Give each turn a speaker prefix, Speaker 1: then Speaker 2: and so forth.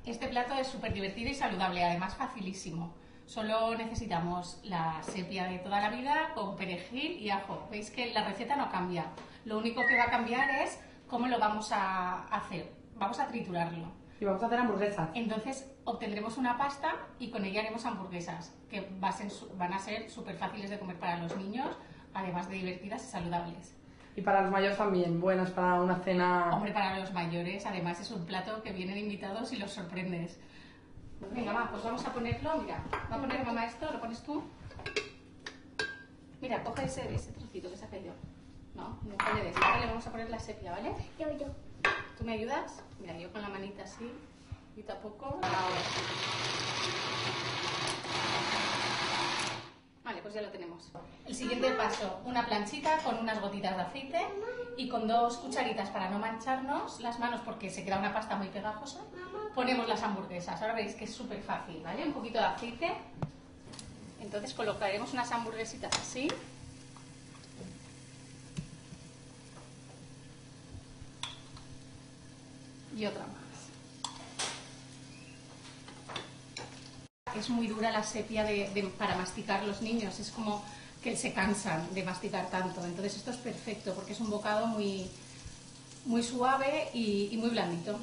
Speaker 1: Este plato es súper divertido y saludable, además facilísimo. Solo necesitamos la sepia de toda la vida con perejil y ajo. Veis que la receta no cambia. Lo único que va a cambiar es cómo lo vamos a hacer. Vamos a triturarlo.
Speaker 2: Y vamos a hacer hamburguesas.
Speaker 1: Entonces obtendremos una pasta y con ella haremos hamburguesas, que van a ser súper fáciles de comer para los niños, además de divertidas y saludables.
Speaker 2: Y para los mayores también, buenas para una cena.
Speaker 1: Hombre, para los mayores, además es un plato que vienen invitados y los sorprendes. Venga, va, pues vamos a ponerlo, mira, va a poner mamá esto, ¿lo pones tú? Mira, coge ese trocito que saqué yo. No le des. Ahora le vamos a poner la sepia, ¿vale?
Speaker 3: Yo.
Speaker 1: ¿Tú me ayudas? Mira, yo con la manita así, y tampoco. Ahora. Vale, pues ya lo tenemos. El siguiente paso, una planchita con unas gotitas de aceite y con 2 cucharitas para no mancharnos las manos porque se queda una pasta muy pegajosa. Ponemos las hamburguesas. Ahora veis que es súper fácil, ¿vale? Un poquito de aceite. Entonces colocaremos unas hamburguesitas así. Y otra más. Es muy dura la sepia para masticar los niños, es como que se cansan de masticar tanto. Entonces esto es perfecto porque es un bocado muy suave y muy blandito.